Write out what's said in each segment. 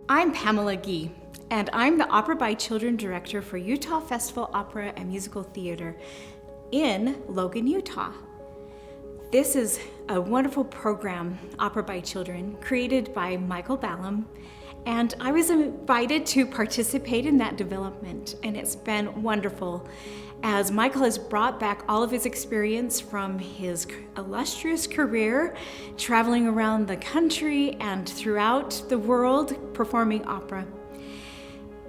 I'm Pamela Gee, and I'm the Opera by Children Director for Utah Festival Opera and Musical Theater in Logan, Utah. This is a wonderful program, Opera by Children, created by Michael Ballum, and I was invited to participate in that development, and it's been wonderful as Michael has brought back all of his experience from his illustrious career traveling around the country and throughout the world performing opera.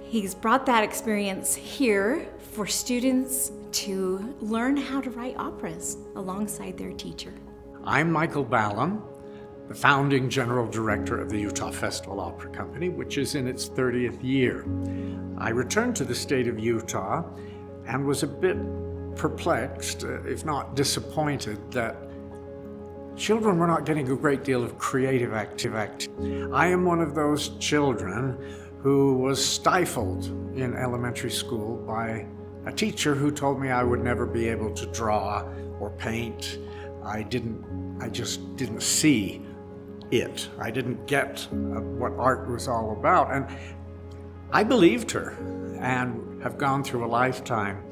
He's brought that experience here for students to learn how to write operas alongside their teacher. I'm Michael Ballum, the founding general director of the Utah Festival Opera Company, which is in its 30th year. I returned to the state of Utah and was a bit perplexed, if not disappointed, that children were not getting a great deal of creative activity. I am one of those children who was stifled in elementary school by a teacher who told me I would never be able to draw or paint. I just didn't see it. I didn't get what art was all about. And I believed her and have gone through a lifetime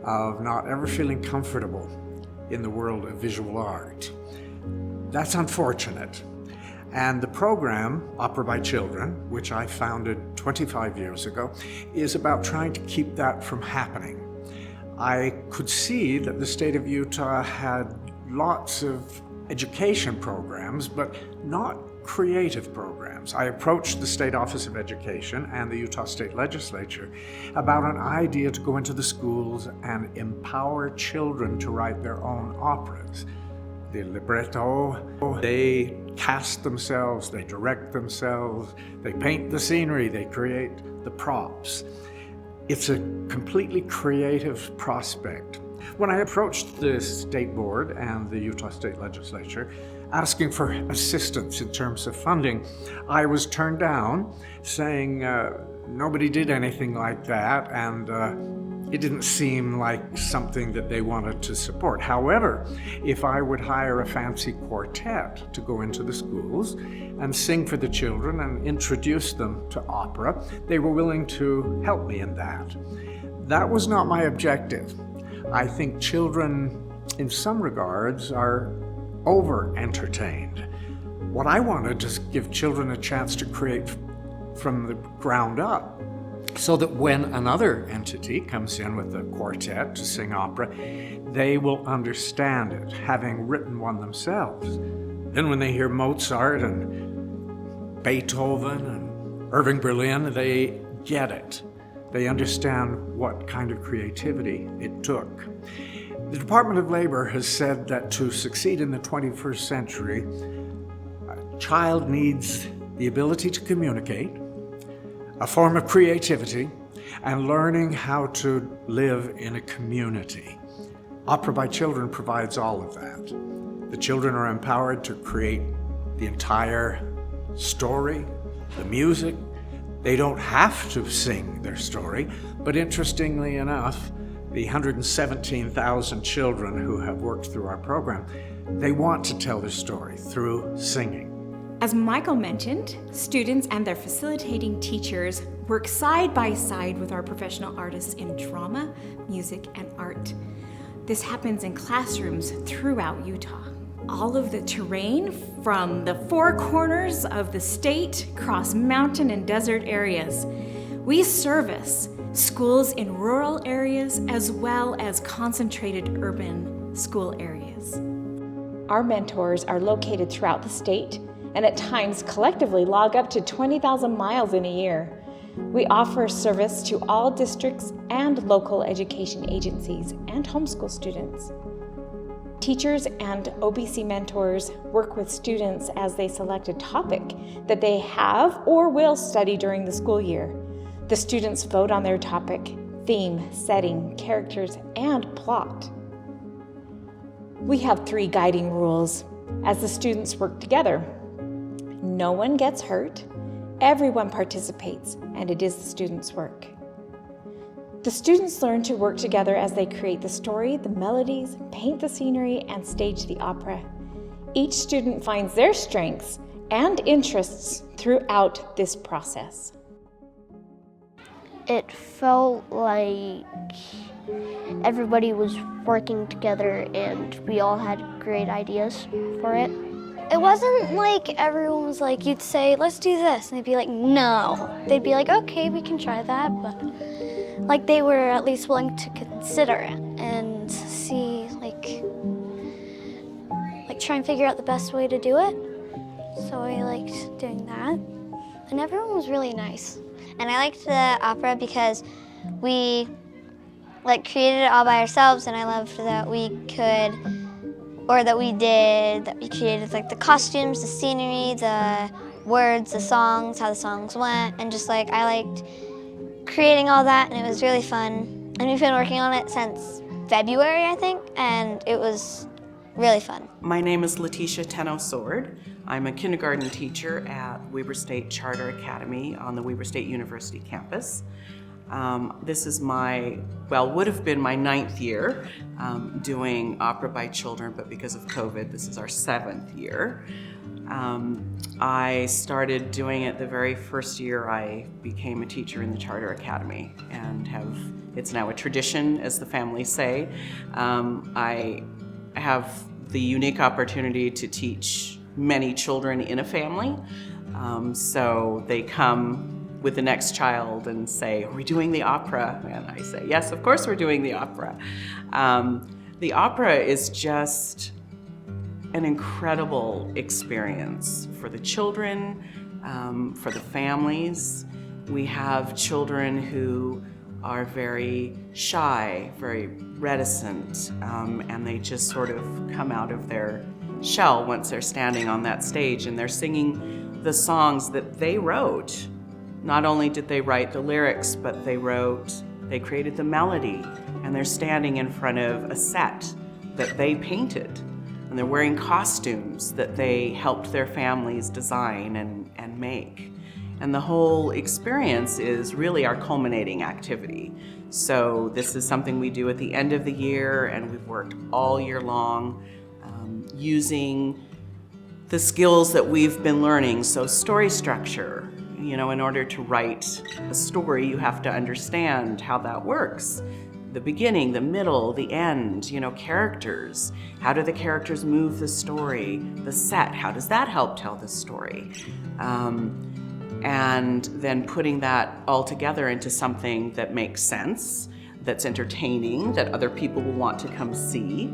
of not ever feeling comfortable in the world of visual art. That's unfortunate. And the program, Opera by Children, which I founded 25 years ago, is about trying to keep that from happening. I could see that the state of Utah had lots of education programs, but not creative programs. I approached the State Office of Education and the Utah State Legislature about an idea to go into the schools and empower children to write their own operas. The libretto, they cast themselves, they direct themselves, they paint the scenery, they create the props. It's a completely creative prospect. When I approached the state board and the Utah State Legislature asking for assistance in terms of funding, I was turned down, saying nobody did anything like that, and it didn't seem like something that they wanted to support. However, if I would hire a fancy quartet to go into the schools and sing for the children and introduce them to opera, they were willing to help me in that. That was not my objective. I think children, in some regards, are over-entertained. What I wanted is give children a chance to create from the ground up, so that when another entity comes in with a quartet to sing opera, they will understand it, having written one themselves. Then when they hear Mozart and Beethoven and Irving Berlin, they get it. They understand what kind of creativity it took. The Department of Labor has said that to succeed in the 21st century, a child needs the ability to communicate, a form of creativity, and learning how to live in a community. Opera by Children provides all of that. The children are empowered to create the entire story, the music. They don't have to sing their story, but interestingly enough, the 117,000 children who have worked through our program, they want to tell their story through singing. As Michael mentioned, students and their facilitating teachers work side by side with our professional artists in drama, music, and art. This happens in classrooms throughout Utah. All of the terrain from the four corners of the state across mountain and desert areas. We service schools in rural areas as well as concentrated urban school areas. Our mentors are located throughout the state and at times collectively log up to 20,000 miles in a year. We offer service to all districts and local education agencies and homeschool students. Teachers and OBC mentors work with students as they select a topic that they have or will study during the school year. The students vote on their topic, theme, setting, characters, and plot. We have 3 guiding rules as the students work together. No one gets hurt, everyone participates, and it is the students' work. The students learn to work together as they create the story, the melodies, paint the scenery, and stage the opera. Each student finds their strengths and interests throughout this process. It felt like everybody was working together and we all had great ideas for it. It wasn't like everyone was like, you'd say, let's do this, and they'd be like, no. They'd be like, okay, we can try that, but like they were at least willing to consider it and see, like try and figure out the best way to do it. So I liked doing that. And everyone was really nice. And I liked the opera because we created it all by ourselves, and I loved that we created the costumes, the scenery, the words, the songs, how the songs went, and just I liked creating all that, and it was really fun. And we've been working on it since February, I think, and it was really fun. My name is Letitia Tenno-Sword. I'm a kindergarten teacher at Weber State Charter Academy on the Weber State University campus. This is would have been my 9th year doing opera by children, but because of COVID, this is our 7th year. I started doing it the very first year I became a teacher in the Charter Academy, and it's now a tradition, as the family say. I have the unique opportunity to teach many children in a family. So they come with the next child and say, are we doing the opera? And I say, yes, of course we're doing the opera. The opera is just an incredible experience for the children, for the families. We have children who are very shy, very reticent, and they just sort of come out of their shell once they're standing on that stage, and they're singing the songs that they wrote. Not only did they write the lyrics, but they created the melody, and they're standing in front of a set that they painted, and they're wearing costumes that they helped their families design and make. And the whole experience is really our culminating activity. So this is something we do at the end of the year, and we've worked all year long using the skills that we've been learning. So story structure, in order to write a story, you have to understand how that works. The beginning, the middle, the end, characters. How do the characters move the story? The set, how does that help tell the story? And then putting that all together into something that makes sense, that's entertaining, that other people will want to come see.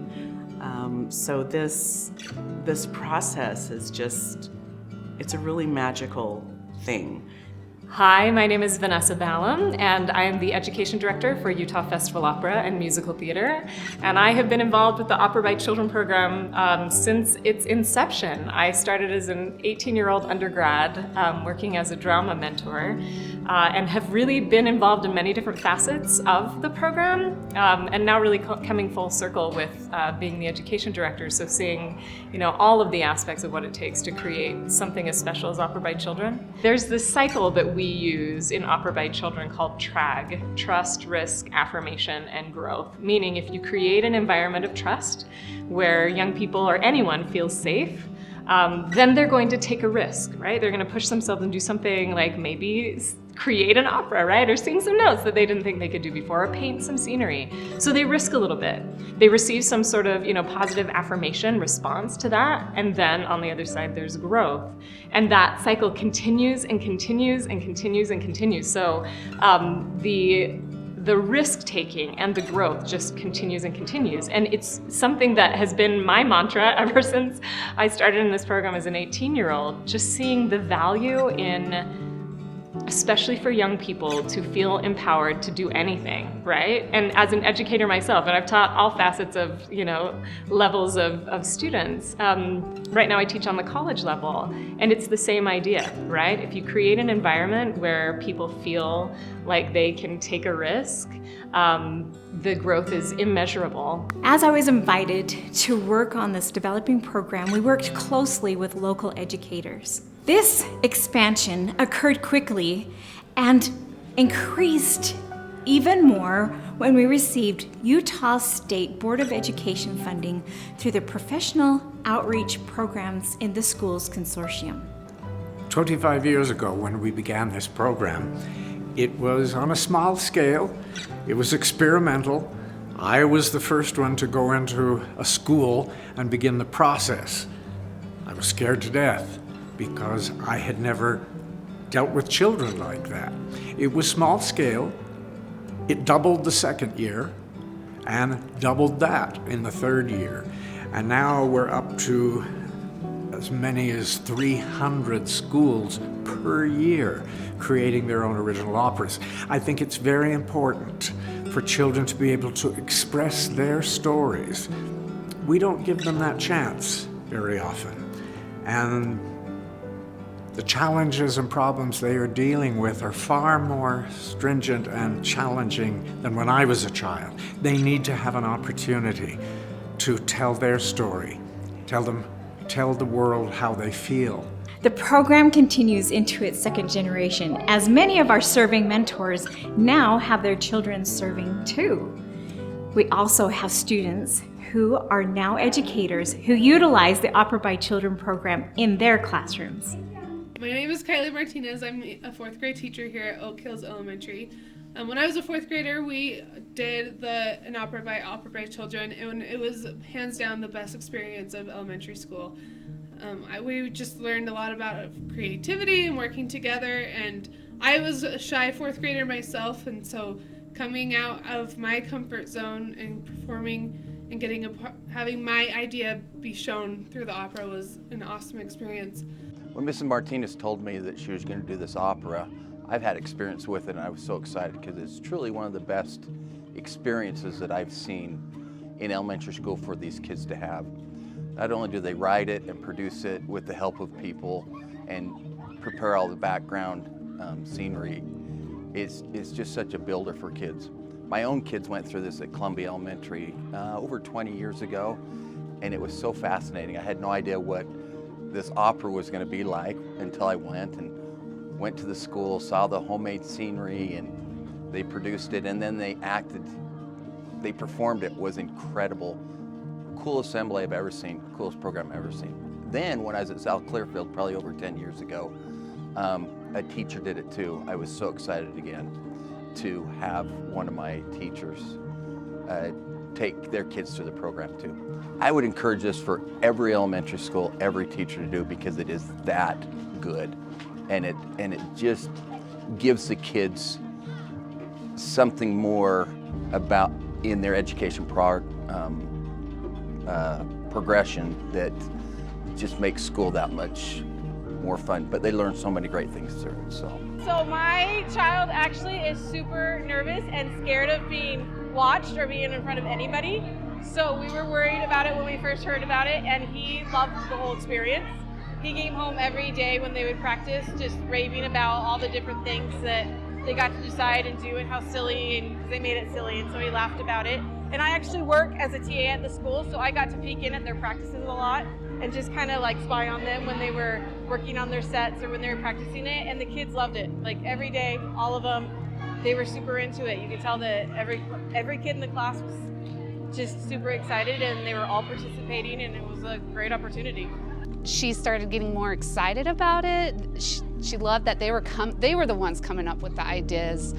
So this process is it's a really magical thing. Hi, my name is Vanessa Ballum, and I am the Education Director for Utah Festival Opera and Musical Theater. And I have been involved with the Opera by Children program since its inception. I started as an 18-year-old undergrad working as a drama mentor, and have really been involved in many different facets of the program, and now really coming full circle with being the Education Director, so seeing all of the aspects of what it takes to create something as special as Opera by Children. There's this cycle that we use in Opera by Children called TRAG, Trust, Risk, Affirmation, and Growth. Meaning if you create an environment of trust where young people or anyone feels safe, then they're going to take a risk, right? They're going to push themselves and do something like maybe create an opera, right? Or sing some notes that they didn't think they could do before, or paint some scenery. So they risk a little bit. They receive some sort of, positive affirmation response to that, and then on the other side, there's growth. And that cycle continues and continues and continues and continues. So the risk-taking and the growth just continues and continues. And it's something that has been my mantra ever since I started in this program as an 18-year-old, just seeing the value in, especially for young people, to feel empowered to do anything, right? And as an educator myself, and I've taught all facets of, levels of students. Right now I teach on the college level, and it's the same idea, right? If you create an environment where people feel like they can take a risk, the growth is immeasurable. As I was invited to work on this developing program, we worked closely with local educators. This expansion occurred quickly and increased even more when we received Utah State Board of Education funding through the Professional Outreach Programs in the Schools Consortium. 25 years ago, when we began this program, it was on a small scale. It was experimental. I was the first one to go into a school and begin the process. I was scared to death because I had never dealt with children like that. It was small scale. It doubled the second year and doubled that in the third year. And now we're up to as many as 300 schools per year creating their own original operas. I think it's very important for children to be able to express their stories. We don't give them that chance very often. And the challenges and problems they are dealing with are far more stringent and challenging than when I was a child. They need to have an opportunity to tell their story, tell the world how they feel. The program continues into its second generation, as many of our serving mentors now have their children serving too. We also have students who are now educators who utilize the Opera by Children program in their classrooms. My name is Kylie Martinez. I'm a fourth grade teacher here at Oak Hills Elementary. When I was a fourth grader, we did an Opera by Children, and it was hands down the best experience of elementary school. We just learned a lot about creativity and working together, and I was a shy fourth grader myself, and so coming out of my comfort zone and performing and having my idea be shown through the opera was an awesome experience. When Mrs. Martinez told me that she was going to do this opera, I've had experience with it, and I was so excited because it's truly one of the best experiences that I've seen in elementary school for these kids to have. Not only do they write it and produce it with the help of people and prepare all the background scenery, it's just such a builder for kids. My own kids went through this at Columbia Elementary over 20 years ago, and it was so fascinating. I had no idea what this opera was going to be like until I went to the school, saw the homemade scenery, and they produced it, and then they performed it. It was incredible. Coolest assembly I've ever seen, coolest program I've ever seen. Then when I was at South Clearfield, probably over 10 years ago, a teacher did it too. I was so excited again to have one of my teachers take their kids through the program too. I would encourage this for every elementary school, every teacher to do, because it is that good. And it just gives the kids something more about in their education progression that just makes school that much more fun. But they learn so many great things through it. So my child actually is super nervous and scared of being watched or being in front of anybody. So we were worried about it when we first heard about it, and he loved the whole experience. He came home every day when they would practice, just raving about all the different things that they got to decide and do and how silly, and they made it silly, and so he laughed about it. And I actually work as a TA at the school, so I got to peek in at their practices a lot and just kind of like spy on them when they were working on their sets or when they were practicing it, and the kids loved it. Like every day, all of them, they were super into it. You could tell that every kid in the class was just super excited, and they were all participating, and it was a great opportunity. She started getting more excited about it. She loved that they were the ones coming up with the ideas,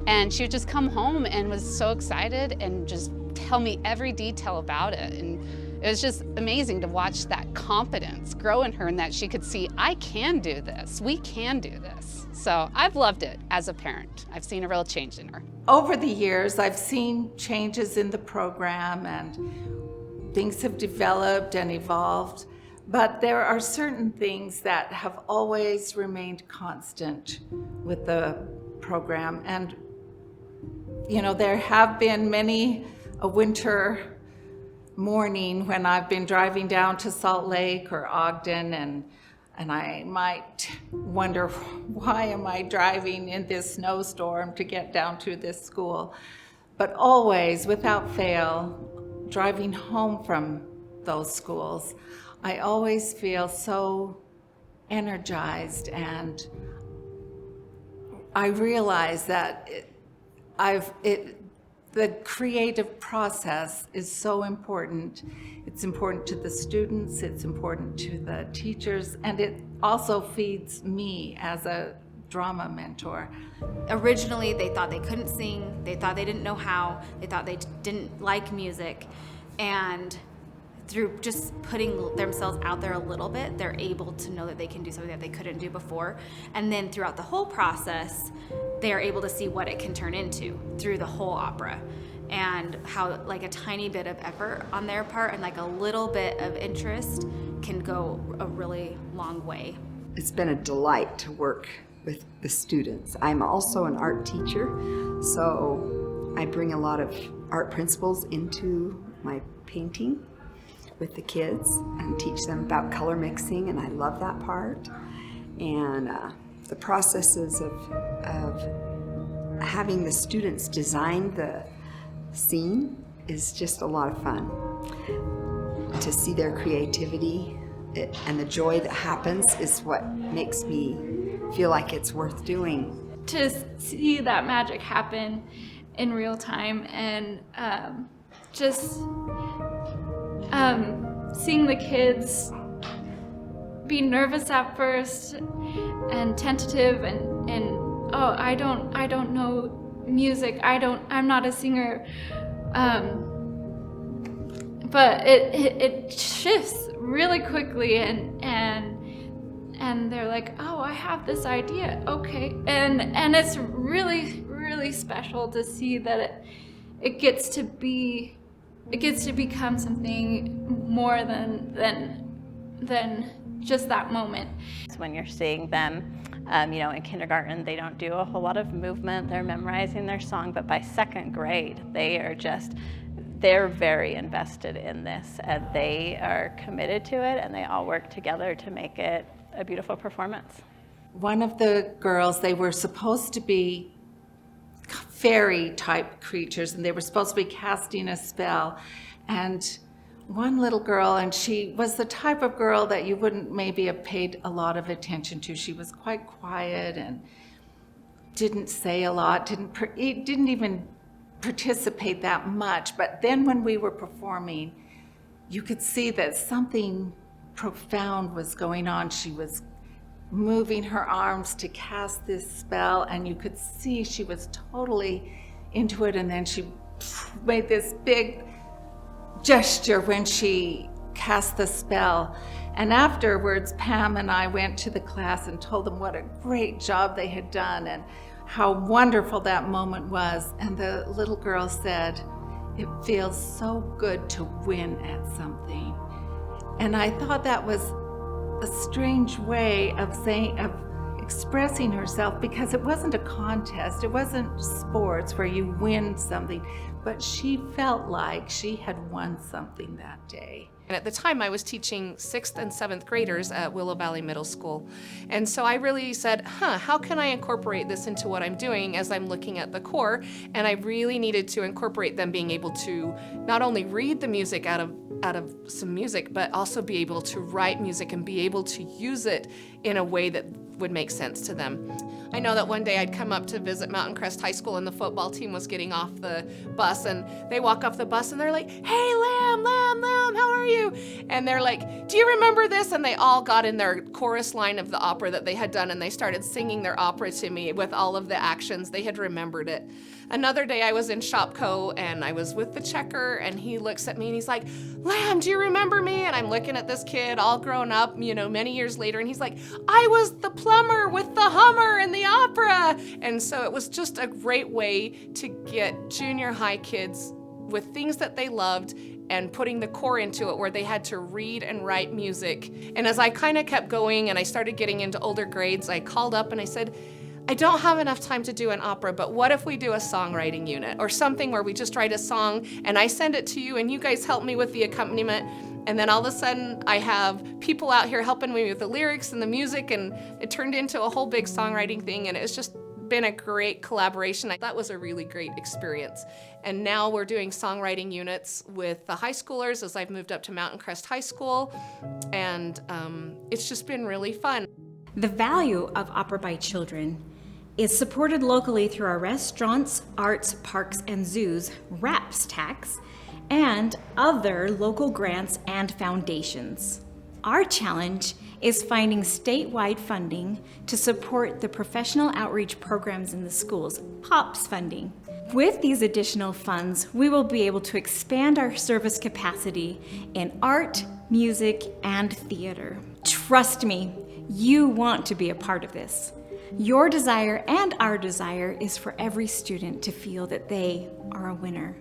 and she would just come home and was so excited and just tell me every detail about it. And it was just amazing to watch that confidence grow in her, and that she could see, I can do this, we can do this. So I've loved it as a parent. I've seen a real change in her. Over the years, I've seen changes in the program, and things have developed and evolved. But there are certain things that have always remained constant with the program. And, you know, there have been many a winter morning when I've been driving down to Salt Lake or Ogden, and I might wonder, why am I driving in this snowstorm to get down to this school? But always, without fail, driving home from those schools, I always feel so energized, and I realize that The creative process is so important. It's important to the students, it's important to the teachers, and it also feeds me as a drama mentor. Originally, they thought they couldn't sing, they thought they didn't know how, they thought they didn't like music, and through just putting themselves out there a little bit, they're able to know that they can do something that they couldn't do before. And then throughout the whole process, they are able to see what it can turn into through the whole opera, and how like a tiny bit of effort on their part and like a little bit of interest can go a really long way. It's been a delight to work with the students. I'm also an art teacher, so I bring a lot of art principles into my painting with the kids and teach them about color mixing, and I love that part. And the processes of having the students design the scene is just a lot of fun. To see their creativity and the joy that happens is what makes me feel like it's worth doing. To see that magic happen in real time and just seeing the kids be nervous at first and tentative and oh, I don't know music, I'm not a singer, but it shifts really quickly and they're like, oh, I have this idea, okay, and it's really special to see that it gets to become something more than just that moment. When you're seeing them, in kindergarten, they don't do a whole lot of movement. They're memorizing their song, but by second grade, they're very invested in this, and they are committed to it, and they all work together to make it a beautiful performance. One of the girls, they were supposed to be fairy type creatures, and they were supposed to be casting a spell. And one little girl, and she was the type of girl that you wouldn't maybe have paid a lot of attention to. She was quite quiet and didn't say a lot, didn't even participate that much. But then when we were performing, you could see that something profound was going on. She was moving her arms to cast this spell, and you could see she was totally into it, and then she made this big gesture when she cast the spell. And afterwards, Pam and I went to the class and told them what a great job they had done and how wonderful that moment was. And the little girl said, it feels so good to win at something. And I thought that was a strange way of expressing herself, because it wasn't a contest, it wasn't sports where you win something, but she felt like she had won something that day. And at the time, I was teaching 6th and 7th graders at Willow Valley Middle School. And so I really said, how can I incorporate this into what I'm doing as I'm looking at the core? And I really needed to incorporate them being able to not only read the music out of some music, but also be able to write music and be able to use it in a way that would make sense to them. I know that one day I'd come up to visit Mountain Crest High School and the football team was getting off the bus, and they walk off the bus and they're like, hey, Lamb, how are you? And they're like, do you remember this? And they all got in their chorus line of the opera that they had done, and they started singing their opera to me with all of the actions. They had remembered it. Another day I was in Shopco and I was with the checker, and he looks at me and he's like, Lamb, do you remember me? And I'm looking at this kid all grown up, many years later, and he's like, I was the plumber with the Hummer in the opera. And so it was just a great way to get junior high kids with things that they loved and putting the core into it, where they had to read and write music. And as I kind of kept going and I started getting into older grades, I called up and I said, I don't have enough time to do an opera, but what if we do a songwriting unit or something where we just write a song and I send it to you and you guys help me with the accompaniment? And then all of a sudden I have people out here helping me with the lyrics and the music, and it turned into a whole big songwriting thing, and it's just been a great collaboration. That was a really great experience. And now we're doing songwriting units with the high schoolers as I've moved up to Mountain Crest High School, and it's just been really fun. The value of opera by children is supported locally through our Restaurants, Arts, Parks, and Zoos RAPS tax and other local grants and foundations. Our challenge is finding statewide funding to support the professional outreach programs in the schools, POPS funding. With these additional funds, we will be able to expand our service capacity in art, music, and theater. Trust me, you want to be a part of this. Your desire and our desire is for every student to feel that they are a winner.